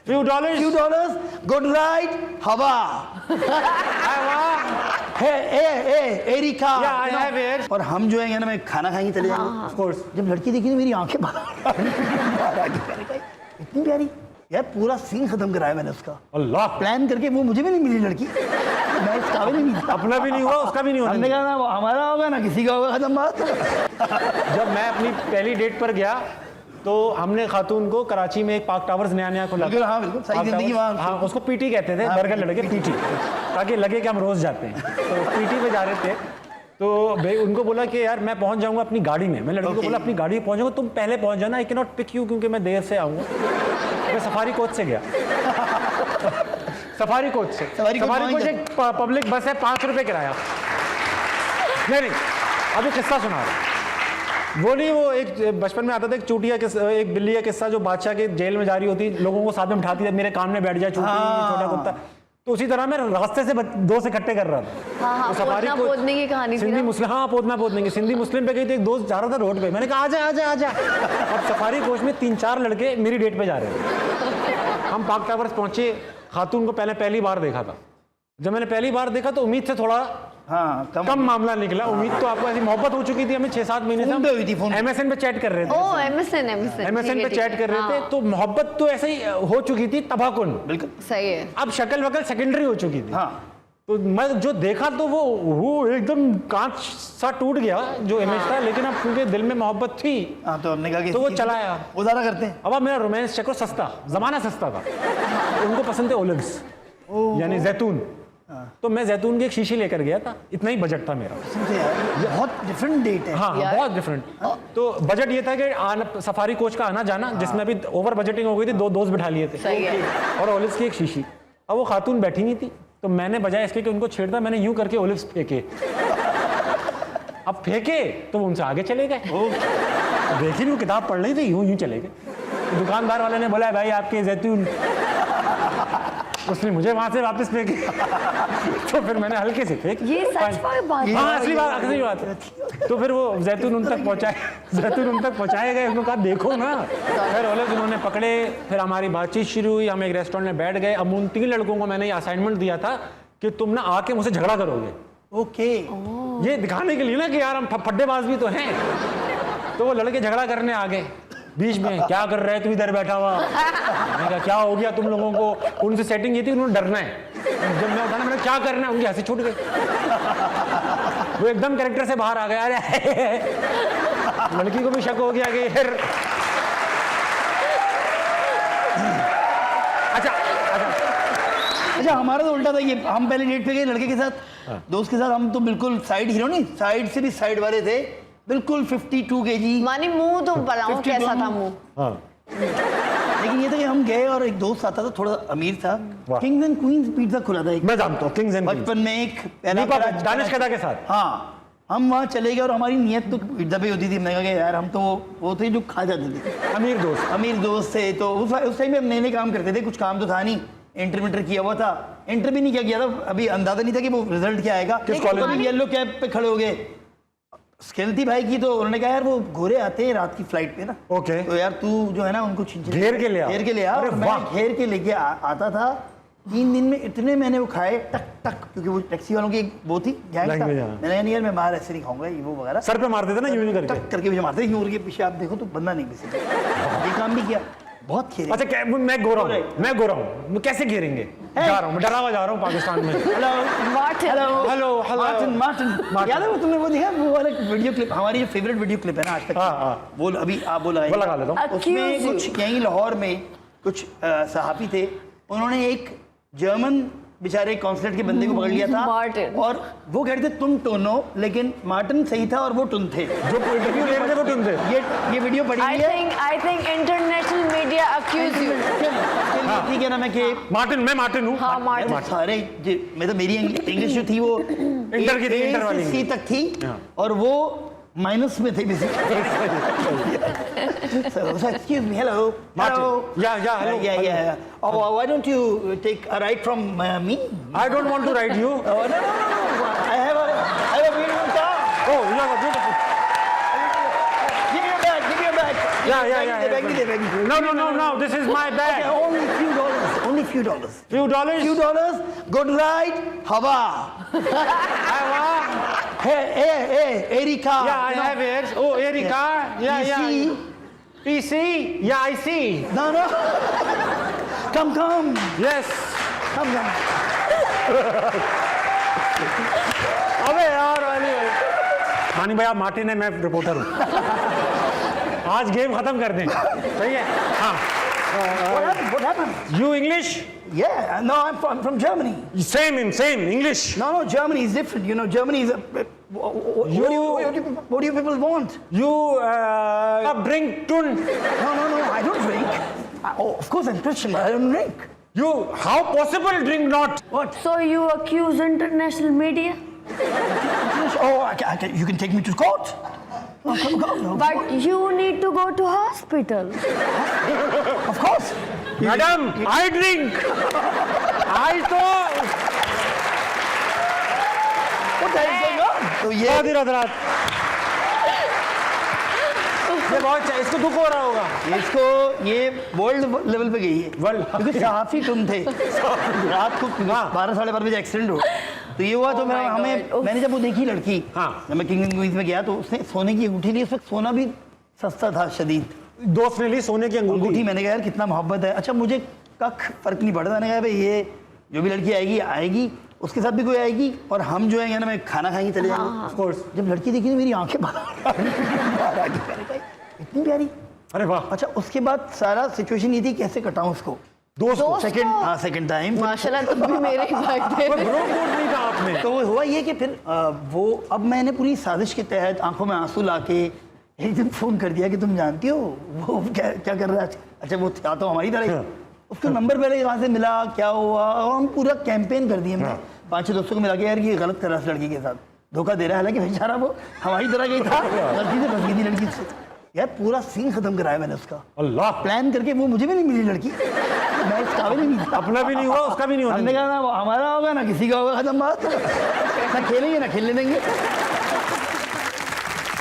few dollars, good ride, हवा. Areca. Yeah, I have air. और हम जो है ना मैं खाना खाएंगे चले जाएंगे. Of course. जब लड़की देखी तो मेरी आंखें बाहर आ गई. इतनी प्यारी यार, पूरा सीन खत्म कराया मैंने उसका. अल्लाह. प्लान करके वो मुझे भी नहीं मिली लड़की. मैं इस काबिल नहीं था. अपना भी नहीं हुआ, उसका भी नहीं हुआ. हमने कहा ना वो हमारा होगा ना किसी का होगा, खत्म बात. जब मैं अपनी पहली डेट पर गया तो हमने खातून को कराची में एक पार्क टावर्स नया खोला. बिल्कुल, हाँ बिल्कुल सही जिंदगी वहाँ. हाँ, उसको पीटी कहते थे. बर्गर लड़के पीटी, ताकि लगे कि हम रोज जाते हैं. तो पीटी पे जा रहे थे तो भाई उनको बोला कि यार मैं पहुंच जाऊंगा अपनी गाड़ी में. मैं लड़की को बोला अपनी गाड़ी में पहुंच जाऊंगा, तुम पहले पहुंच जाना. I can not pick you क्योंकि मैं देर से आऊंगा. मैं सफारी कोच से गया. सफारी कोच से. सफारी कोच एक पब्लिक बस है, 5 रुपए किराया. नहीं, अभी किस्सा सुना रहा. वो नहीं, वो एक बचपन में आता था एक चूटिया किस्सा, एक बिल्ली का किस्सा जो बादशाह के जेल में जा रही होती, लोगों को साथ में बिठाती है, मेरे कान में बैठ जाए चूटी, छोटा कुत्ता. तो उसी तरह मैं रास्ते से 2 इकट्ठे कर रहा था. हाँ, तो सफारी को पोदने की कहानी सिंधी मुस्लिम, हाँ पोदने की सिंधी मुस्लिम पे गई थी. एक दोस्त जा रहा था रोड पे, मैंने कहा आजा. अब सफारी कोच में 3-4 लड़के मेरी डेट पे जा रहे थे. हम पार्क टावर्स पहुंचे. खातून को पहली बार देखा था. जब मैंने पहली बार देखा तो उम्मीद से थोड़ा कम मामला निकला. उम्मीद तो आपको ऐसी मोहब्बत हो चुकी थी हमें 6-7 महीने से. MSN पे चैट कर रहे थे. MSN पे चैट कर रहे थे. तो मोहब्बत तो ऐसे ही हो चुकी थी, तबाकुन. बिल्कुल सही है. अब शक्ल वकल सेकेंडरी हो चुकी थी. तो मैं जो देखा तो वो एकदम कांच सा टूट गया जो इमेज था. लेकिन अब क्योंकि दिल में मोहब्बत थी तो हमने कहा कि तो वो चलाया. उधारा करते हैं. अब मेरा रोमांस चक्कर सस्ता, जमाना सस्ता था. उनको पसंद थे ओलिव्स, यानी जैतून. तो मैं जैतून की एक शीशी लेकर गया था. इतना ही बजट था मेरा. बहुत डिफरेंट डेट है. हाँ, बहुत डिफरेंट. तो बजट ये था कि सफारी कोच का आना जाना, जिसमें अभी ओवर बजटिंग हो गई थी. 2 दोस्त बिठा लिए थे और ओलिव्स की एक शीशी. अब वो खातून बैठी नहीं थी, तो मैंने बजाय इसके कि उनको छेड़ता, मैंने यूं करके ओलिव्स फेंके. अब फेंके तो वो उनसे आगे चले गए. देखी नहीं, वो किताब पढ़ रही थी, यूं चले गए. तो दुकानदार वाले ने बोला भाई आपके जैतून. उसने मुझे वहां से वापस फेंके. तो फिर मैंने हल्के से फेंक. ये सच बात है. हाँ, असली बात है. तो फिर वो जैतून उन तक पहुंचाए गए. उन्होंने कहा देखो ना. फिर ओलिव्स उन्होंने पकड़े. फिर हमारी बातचीत शुरू हुई. हम एक रेस्टोरेंट में बैठ गए. अब उन 3 लड़कों को मैंने ये असाइनमेंट दिया था कि तुम ना आके मुझसे झगड़ा करोगे. ओके. ये दिखाने के लिए ना कि यार हम फड्डेबाज भी तो हैं. तो वो लड़के झगड़ा करने आ गए. बीच में क्या कर रहे हैं तुम इधर बैठा हुआ. मैंने कहा क्या हो गया तुम लोगों को. उनसे सेटिंग ये थी उन्होंने डरना है. जब मैं उठाना मैंने क्या करना है, उनकी हंसी छूट गई. वो एकदम कैरेक्टर से बाहर आ गया. अरे लड़की को भी शक हो गया कि फिर अच्छा हमारा तो उल्टा था. ये हम पहले डेट पे गए लड़के के साथ, दोस्त के साथ. हम तो बिल्कुल साइड हीरो नहीं, साइड से भी साइड वाले थे. बिल्कुल 52 kg. मानी मुंह तो बताओ कैसा था मुंह. लेकिन ये था कि हम गए और एक दोस्त आता था, थोड़ा अमीर था. किंग्स एंड क्वींस पिज्जा खुला था. मैं जानता हूँ किंग्स एंड बचपन में एक दानिश कदा के साथ. हाँ, हम वहाँ चले गए और हमारी नियत तो पिज्जा पे होती थी. मैंने कहा यार हम तो वो थे जो खा जाते थे. अमीर दोस्त थे. तो उस टाइम में हम नए काम करते थे. कुछ काम तो था नहीं. इंटर किया हुआ था. इंटर भी नहीं किया था. अभी अंदाजा नहीं था कि वो रिजल्ट क्या आएगा. येलो कैब पे खड़े हो गए. स्किल थी भाई की. तो उन्होंने कहा यार वो गोरे आते हैं रात की फ्लाइट पे ना. ओके. तो यार तू जो है ना उनको घेर के ले आ. और मैं घेर के लेके आता था. 3 दिन में इतने मैंने वो खाए टक क्योंकि वो टैक्सी वालों की वो थी गैंग था. मैंने कहा यार मैं बाहर ऐसे नहीं खाऊंगा ये वो वगैरह. सर पे मारते थे ना यूं करके. टक करके मुझे मारते यूं करके पीछे. आप देखो तो बंदा नहीं किसी. ये काम भी किया. बहुत खेले. अच्छा मैं गोरा हूँ. कैसे घेरेंगे. जा रहा हूँ, डरावा जा रहा हूँ पाकिस्तान में. Hello Martin. याद है वो तुमने वो देखा वो वाला वीडियो क्लिप. हमारी जो फेवरेट वीडियो क्लिप है ना आज तक, वो अभी आप वो लगा लेता हूँ. उसमें कुछ यहीं लाहौर में कुछ सहाफी थे. उन्होंने एक जर्मन बेचारे कॉन्सुलेट के बंदे को पकड़ लिया था. और वो कहते थे तुम टोनो, लेकिन मार्टिन सही था और वो टुन थे. जो इंटरव्यू ले रहे थे वो टुन थे. ये वीडियो पड़ी हुई है. I think international media accuse you. ठीक है ना. मैं कि मार्टिन हूँ. हाँ, मार्टिन. सारे मैं तो मेरी इंग्लिश जो थी वो इंटर वाली सी तक थी और वो माइनस में थे basically. So excuse me, hello. Hello. Yeah. Oh, why don't you take a ride from me? I don't want to ride you. Oh, no. I have a beautiful car. Oh, you have a beautiful. Give me your bag. Yeah. No. This is my bag. Okay, only $few. few dollars. Few dollars. Few dollars. Good ride. Hava. Hey, Erika. Yeah, I have ears. Oh, Erika. Yeah. PC. Yeah, I see. No. Come. Yes. Come. अबे यार मानी भाई आप Martin है, मैं reporter हूँ। आज game खत्म कर दें, सही है? हाँ। What happened? You English? Yeah. No, I'm from Germany. Same English. No, Germany is different. You know, Germany is a. What do you people want? You drink tun. No. I don't drink. Of course I'm Christian, but I don't drink. You how possible drink not? What? So you accuse international media? Oh, you can take me to court. Oh, come. But you need to go to hospital. Of course. Madam, I drink. I तो What the hell is going on? तो ये बहुत इसको दुख हो रहा होगा। ये वर्ल्ड लेवल पे गई है। क्योंकि सहाफी तुम थे। रात को 12 साढ़े 12 बजे एक्सीडेंट हो। तो ये हुआ तो मैंने जब वो देखी लड़की, जब मैं किंग क्वींस में गया तो उसने सोने की अंगूठी ली। उस वक्त सोना भी सस्ता था शदीद। दोस्त ने ली सोने की अंगूठी। मैंने कहा यार कितना मोहब्बत है। अच्छा मुझे कख फर्क नहीं पड़ता। मैंने कहा भाई ये जो भी लड़की आएगी उसके साथ भी कोई आएगी और हम जो है ना मैं खाना खाएंगे चले जाएंगे। Of course. जब लड़की देखी तो मेरी आंखें बाहर आ गई। इतनी प्यारी। अरे वाह। अच्छा उसके बाद सारा सिचुएशन ये थी कैसे कटाऊं उसको। दोस्त सेकंड टाइम माशाल्लाह तुम भी मेरे ही भाग थे। नहीं था आपने। तो हुआ ये कि फिर वो अब मैंने पूरी साजिश के तहत आंखों में आंसू लाके एक दिन फोन कर दिया कि तुम जानती हो वो क्या कर रहा है। अच्छा वो था तो हमारी तरह उसका नंबर पहले कहाँ से मिला, क्या हुआ, और हम पूरा कैंपेन कर दिए हमने। 5-6 दोस्तों को मिला के यार ये गलत कर रहा है लड़की के साथ, धोखा दे रहा है। हालांकि बेचारा वो हमारी तरह ही था, गलती से फंस गई थी लड़की से। यार पूरा सीन खत्म कराया मैंने उसका। अल्लाह। प्लान करके वो मुझे भी नहीं मिली लड़की, मैं इस काबिल ही नहीं था। अपना भी नहीं हुआ, उसका भी नहीं हुआ। हमने कहा ना हमारा होगा ना किसी का होगा, खत्म बात। ना खेलेंगे ना खेलने देंगे।